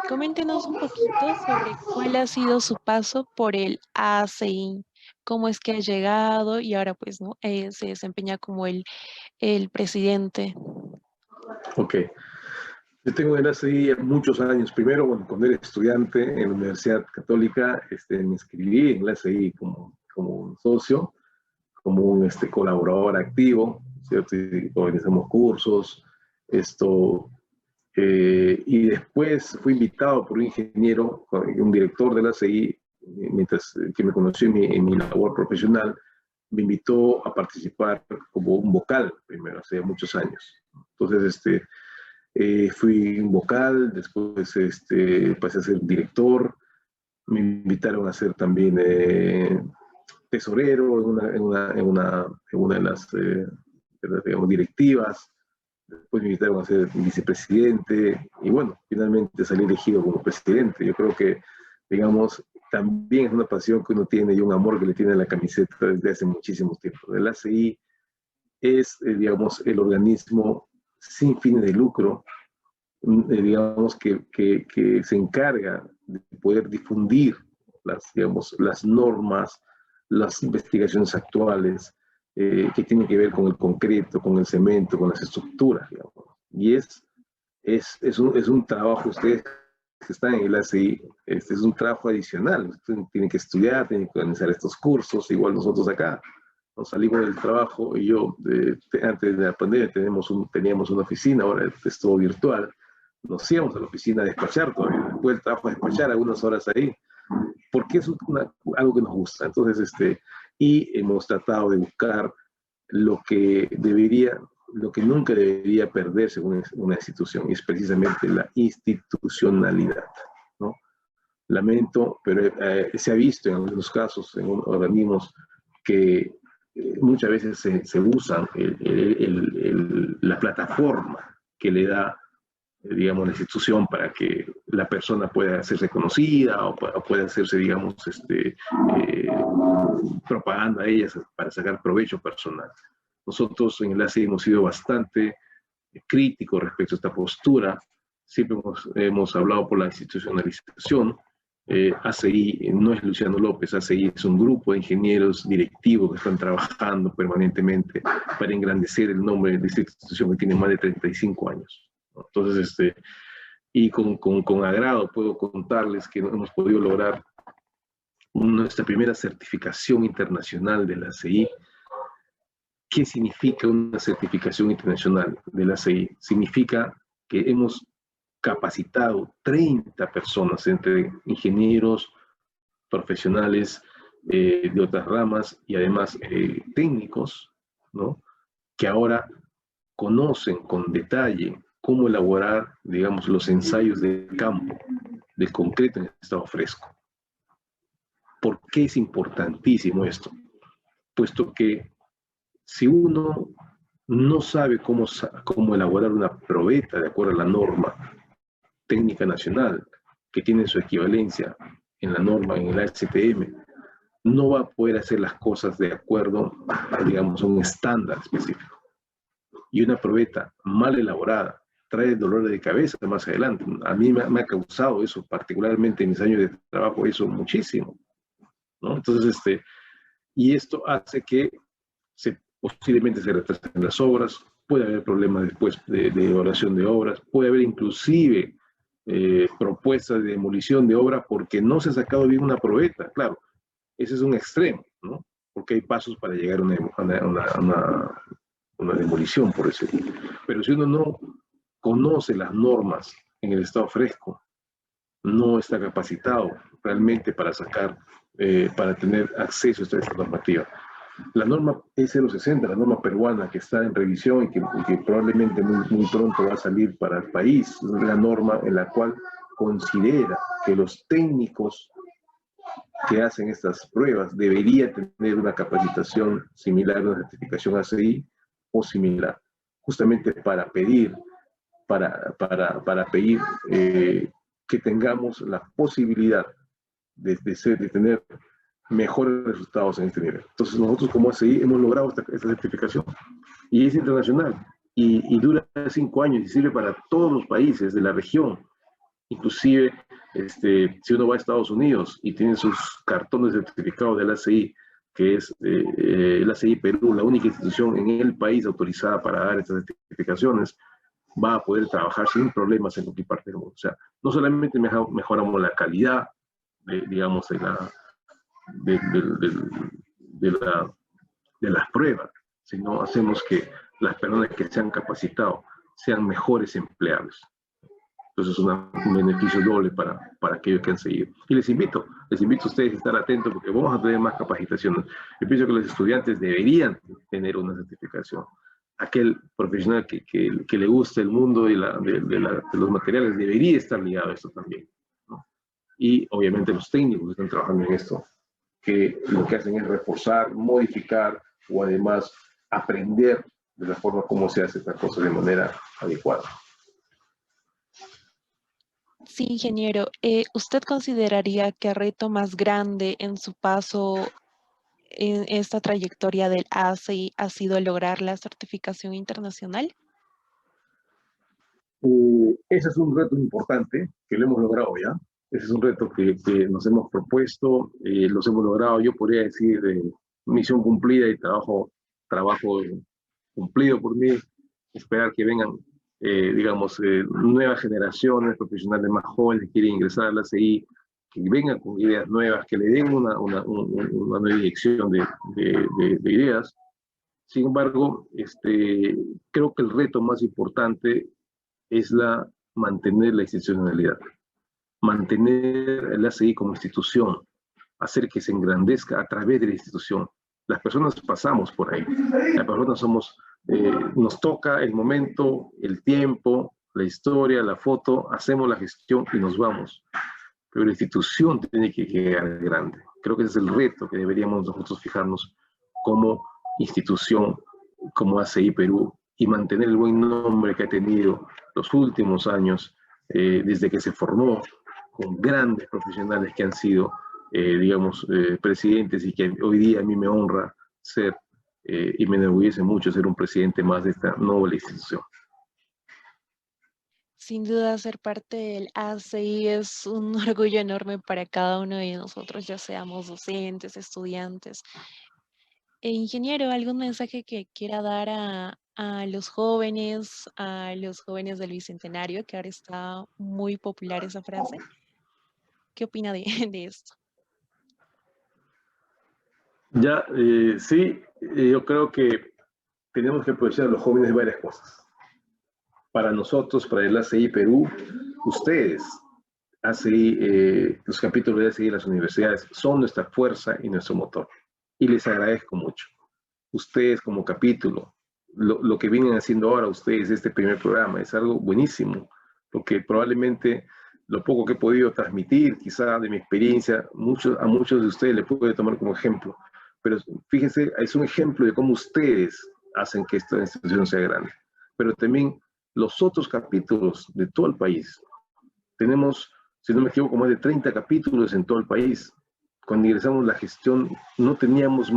coméntenos un poquito sobre cuál ha sido su paso por el ACI, cómo es que ha llegado y ahora pues no se desempeña como el presidente. Ok. Yo tengo en ACI muchos años. Primero, cuando era estudiante en la Universidad Católica, me inscribí en la ACI como un socio, como un colaborador activo, ¿cierto? Y organizamos cursos, y después fui invitado por un ingeniero, un director de la ACI, mientras que me conoció en mi labor profesional, me invitó a participar como un vocal, primero, hace muchos años. Entonces, fui un vocal, después pasé a ser director, me invitaron a ser también tesorero en una de digamos, directivas, después me invitaron a ser vicepresidente, y bueno, finalmente salí elegido como presidente. Yo creo que, digamos, también es una pasión que uno tiene y un amor que le tiene a la camiseta desde hace muchísimo tiempo. El ACI es, digamos, el organismo sin fines de lucro, digamos, que se encarga de poder difundir digamos, las normas, las investigaciones actuales, que tienen que ver con el concreto, con el cemento, con las estructuras, digamos. Y es un trabajo, ustedes que están en el ACI, es un trabajo adicional. Ustedes tienen que estudiar, tienen que organizar estos cursos, igual nosotros acá. Nos salimos del trabajo y yo, antes de la pandemia, teníamos una oficina, ahora es todo virtual. Nos íbamos a la oficina a despachar todavía, después del trabajo a despachar algunas horas ahí, porque es algo que nos gusta. Entonces, y hemos tratado de buscar lo que nunca debería perderse en una institución, y es precisamente la institucionalidad, ¿no? Lamento, pero se ha visto en algunos casos, en organismos, que muchas veces se usan la plataforma que le da, digamos, la institución para que la persona pueda ser reconocida o pueda hacerse, digamos, propaganda a ellas para sacar provecho personal. Nosotros en el ACI hemos sido bastante críticos respecto a esta postura. Siempre hemos hablado por la institucionalización. ACI no es Luciano López, ACI es un grupo de ingenieros directivos que están trabajando permanentemente para engrandecer el nombre de esta institución que tiene más de 35 años. Entonces, y con agrado puedo contarles que hemos podido lograr nuestra primera certificación internacional de la ACI. ¿Qué significa una certificación internacional de la ACI? Significa que hemos capacitado 30 personas, entre ingenieros, profesionales de otras ramas y además técnicos, ¿no? Que ahora conocen con detalle cómo elaborar, digamos, los ensayos de campo, del concreto en estado fresco. ¿Por qué es importantísimo esto? Puesto que si uno no sabe cómo elaborar una probeta de acuerdo a la norma técnica nacional, que tiene su equivalencia en la norma, en el ASTM, no va a poder hacer las cosas de acuerdo a, digamos, un estándar específico. Y una probeta mal elaborada trae dolores de cabeza más adelante. A mí me ha causado eso, particularmente en mis años de trabajo, eso muchísimo, ¿no? Entonces, y esto hace que posiblemente se retrasen las obras, puede haber problemas después de evaluación de obras, puede haber inclusive propuestas de demolición de obra porque no se ha sacado bien una probeta. Claro, ese es un extremo, ¿no? Porque hay pasos para llegar a una demolición, por decirlo. Pero si uno no conoce las normas en el estado fresco, no está capacitado realmente para para tener acceso a esta normativa. La norma E060, la norma peruana que está en revisión y que probablemente muy pronto va a salir para el país, es la norma en la cual considera que los técnicos que hacen estas pruebas deberían tener una capacitación similar a una certificación ACI o similar, justamente para pedir que tengamos la posibilidad de tener mejores resultados en este nivel. Entonces nosotros como ACI hemos logrado esta certificación y es internacional y dura 5 años y sirve para todos los países de la región. Inclusive si uno va a Estados Unidos y tiene sus cartones de certificado del ACI, que es el ACI Perú, la única institución en el país autorizada para dar estas certificaciones, va a poder trabajar sin problemas en cualquier parte del mundo. O sea, no solamente mejoramos la calidad, digamos, de las pruebas, sino hacemos que las personas que se han capacitado sean mejores empleados. Entonces es un beneficio doble para aquellos que han seguido. Y les invito a ustedes a estar atentos porque vamos a tener más capacitaciones. Yo pienso que los estudiantes deberían tener una certificación. Aquel profesional que le guste el mundo de los materiales debería estar ligado a esto también, ¿no? Y obviamente los técnicos que están trabajando en esto, que lo que hacen es reforzar, modificar o además aprender de la forma como se hace esta cosa de manera adecuada. Sí, ingeniero. ¿Usted consideraría que el reto más grande en su paso en esta trayectoria del ASEI ha sido lograr la certificación internacional? Ese es un reto importante que lo hemos logrado ya. Ese es un reto que nos hemos propuesto, los hemos logrado, yo podría decir, misión cumplida y trabajo cumplido por mí. Esperar que vengan, digamos, nuevas generaciones profesionales más jóvenes que quieren ingresar a la CI, que vengan con ideas nuevas, que le den una nueva dirección de ideas. Sin embargo, creo que el reto más importante es mantener la institucionalidad, mantener el ACI como institución, hacer que se engrandezca a través de la institución. Las personas pasamos por ahí, las personas nos toca el momento, el tiempo, la historia, la foto, hacemos la gestión y nos vamos. Pero la institución tiene que quedar grande. Creo que ese es el reto que deberíamos nosotros fijarnos como institución, como ACI Perú, y mantener el buen nombre que ha tenido los últimos años, desde que se formó, con grandes profesionales que han sido, digamos, presidentes, y que hoy día a mí me honra ser, y me enorgullece mucho ser un presidente más de esta noble institución. Sin duda, ser parte del ACI es un orgullo enorme para cada uno de nosotros, ya seamos docentes, estudiantes. Ingeniero, ¿algún mensaje que quiera dar a los jóvenes del Bicentenario, que ahora está muy popular esa frase? ¿Qué opina de, de esto? Ya, sí, yo creo que tenemos que aprovechar a los jóvenes de varias cosas. Para nosotros, para el ACI Perú, ustedes, ACI, los capítulos de ACI de las universidades, son nuestra fuerza y nuestro motor. Y les agradezco mucho. Ustedes como capítulo, lo que vienen haciendo ahora ustedes, este primer programa, es algo buenísimo, porque probablemente lo poco que he podido transmitir, quizá de mi experiencia, a muchos de ustedes les puede tomar como ejemplo. Pero fíjense, es un ejemplo de cómo ustedes hacen que esta institución sea grande. Pero también los otros capítulos de todo el país. Tenemos, si no me equivoco, más de 30 capítulos en todo el país. Cuando ingresamos la gestión no teníamos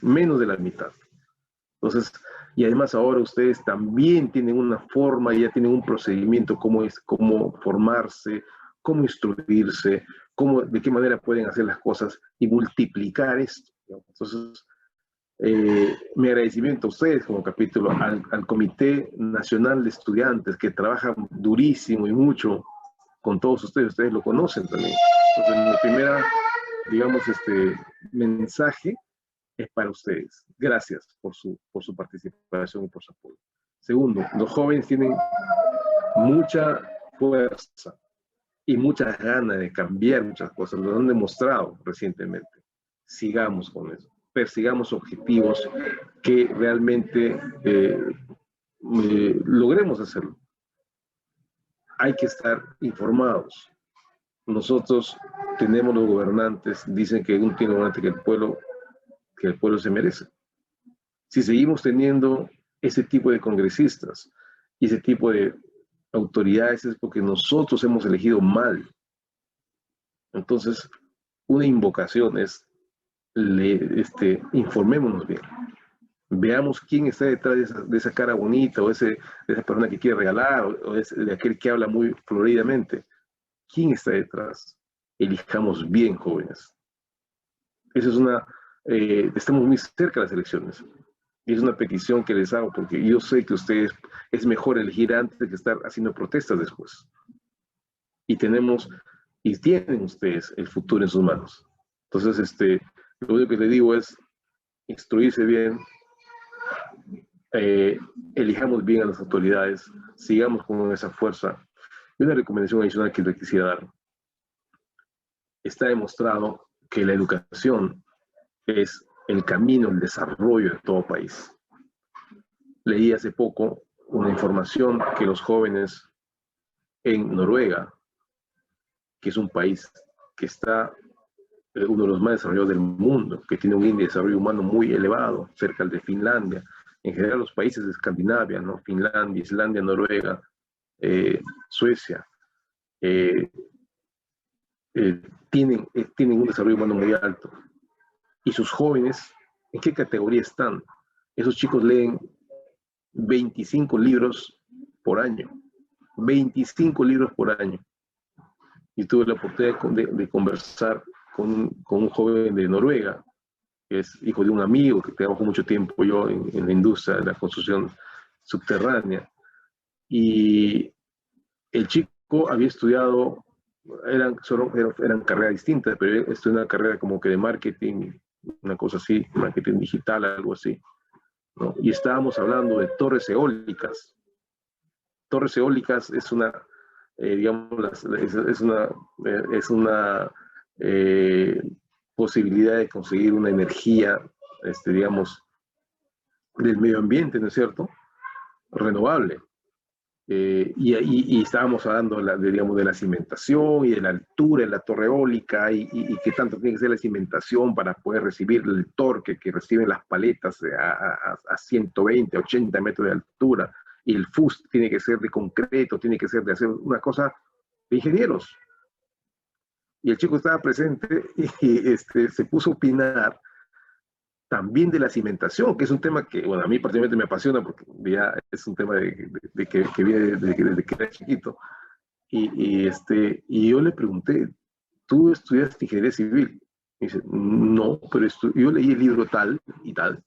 menos de la mitad. Entonces, y además ahora ustedes también tienen una forma, ya tienen un procedimiento, cómo formarse, cómo instruirse, de qué manera pueden hacer las cosas y multiplicar esto. Entonces, mi agradecimiento a ustedes como capítulo, al Comité Nacional de Estudiantes, que trabajan durísimo y mucho con todos ustedes lo conocen también. Entonces, mi primera, digamos, mensaje es para ustedes. Gracias por su participación y por su apoyo. Segundo, los jóvenes tienen mucha fuerza y muchas ganas de cambiar muchas cosas, lo han demostrado recientemente. Sigamos con eso, persigamos objetivos que realmente logremos hacerlo. Hay que estar informados. Nosotros tenemos los gobernantes, dicen que un tiene gobernante que el pueblo se merece. Si seguimos teniendo ese tipo de congresistas y ese tipo de autoridades es porque nosotros hemos elegido mal. Entonces, una invocación es, informémonos bien. Veamos quién está detrás de esa cara bonita, o de esa persona que quiere regalar, o de aquel que habla muy floridamente. ¿Quién está detrás? Elijamos bien, jóvenes. Esa es estamos muy cerca de las elecciones. Y es una petición que les hago, porque yo sé que ustedes es mejor elegir antes de que estar haciendo protestas después. Y tienen ustedes el futuro en sus manos. Entonces, lo único que les digo es instruirse bien, elijamos bien a las autoridades, sigamos con esa fuerza. Y una recomendación adicional que les quisiera dar. Está demostrado que la educación es el camino, el desarrollo de todo país. Leí hace poco una información que los jóvenes en Noruega, que es un país que está uno de los más desarrollados del mundo, que tiene un índice de desarrollo humano muy elevado, cerca del de Finlandia, en general los países de Escandinavia, ¿no? Finlandia, Islandia, Noruega, Suecia, eh, tienen un desarrollo humano muy alto. Y sus jóvenes, ¿en qué categoría están? Esos chicos leen 25 libros por año. 25 libros por año. Y tuve la oportunidad de conversar con un joven de Noruega, que es hijo de un amigo que trabajó mucho tiempo yo en la industria de la construcción subterránea. Y el chico había estudiado, eran carreras distintas, pero él estudió una carrera como que de marketing, una cosa así, marketing digital, algo así, ¿no? Y estábamos hablando de torres eólicas. Torres eólicas es una, digamos, es una posibilidad de conseguir una energía, digamos, del medio ambiente, ¿no es cierto? Renovable. Y estábamos hablando digamos, de la cimentación y de la altura de la torre eólica y qué tanto tiene que ser la cimentación para poder recibir el torque que reciben las paletas a 120, 80 metros de altura. Y el fuste tiene que ser de concreto, tiene que ser de hacer una cosa de ingenieros. Y el chico estaba presente y se puso a opinar también de la cimentación, que es un tema que, bueno, a mí particularmente me apasiona porque ya es un tema que viene desde que era chiquito. Y yo le pregunté, ¿tú estudiaste ingeniería civil? Y dice, no, pero yo leí el libro tal y tal,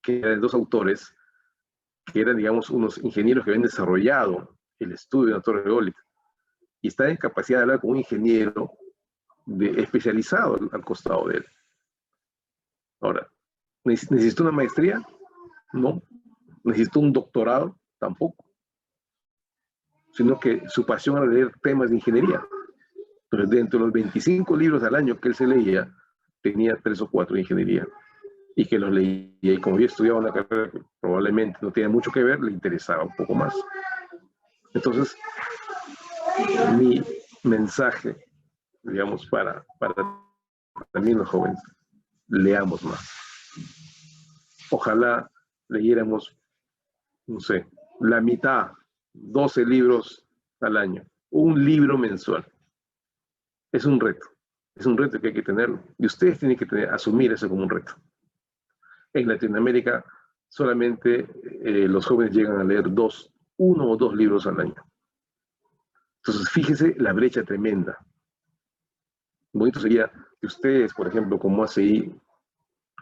que eran de dos autores, que eran, digamos, unos ingenieros que habían desarrollado el estudio de una torre eólica. Y estaba en capacidad de hablar con un ingeniero especializado al costado de él. Ahora, ¿necesito una maestría? No. ¿Necesito un doctorado? Tampoco. Sino que su pasión era leer temas de ingeniería. Pero dentro de los 25 libros al año que él se leía, tenía 3 o 4 de ingeniería. Y que los leía. Y como yo estudiaba una carrera que probablemente no tenía mucho que ver, le interesaba un poco más. Entonces, mi mensaje, digamos, para también los jóvenes, leamos más. Ojalá leyéramos, no sé, la mitad, 12 libros al año, un libro mensual. Es un reto que hay que tenerlo. Y ustedes tienen que asumir eso como un reto. En Latinoamérica solamente los jóvenes llegan a leer uno o dos libros al año. Entonces, fíjese la brecha tremenda. Bonito sería que ustedes, por ejemplo, como ACI,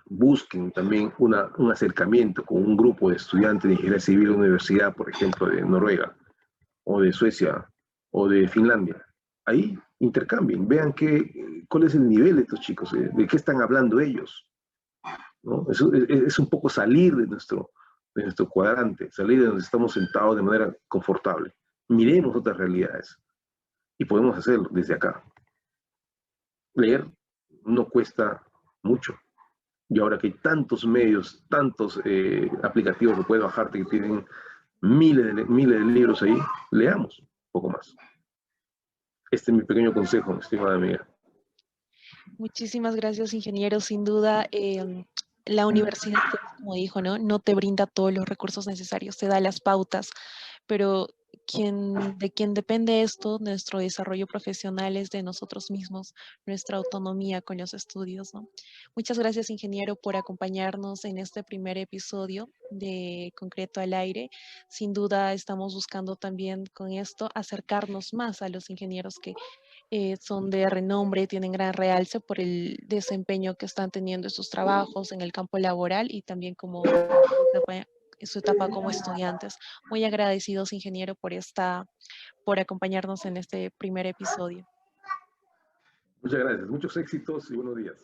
busquen también un acercamiento con un grupo de estudiantes de ingeniería civil de una universidad, por ejemplo, de Noruega, o de Suecia, o de Finlandia. Ahí intercambien, vean cuál es el nivel de estos chicos, de qué están hablando ellos, ¿no? Es un poco salir de nuestro cuadrante, salir de donde estamos sentados de manera confortable. Miremos otras realidades y podemos hacerlo desde acá. Leer no cuesta mucho. Y ahora que hay tantos medios, tantos aplicativos que puedes bajarte que tienen miles de libros ahí, leamos un poco más. Este es mi pequeño consejo, estimada amiga. Muchísimas gracias, ingeniero. Sin duda, la universidad, pues, como dijo, ¿no? No te brinda todos los recursos necesarios, te da las pautas, pero de quien depende esto, nuestro desarrollo profesional es de nosotros mismos, nuestra autonomía con los estudios, ¿no? Muchas gracias, ingeniero, por acompañarnos en este primer episodio de Concreto al Aire. Sin duda, estamos buscando también con esto acercarnos más a los ingenieros que son de renombre, tienen gran realce por el desempeño que están teniendo en sus trabajos, en el campo laboral y también como en su etapa como estudiantes. Muy agradecidos, ingeniero, por acompañarnos en este primer episodio. Muchas gracias, muchos éxitos y buenos días.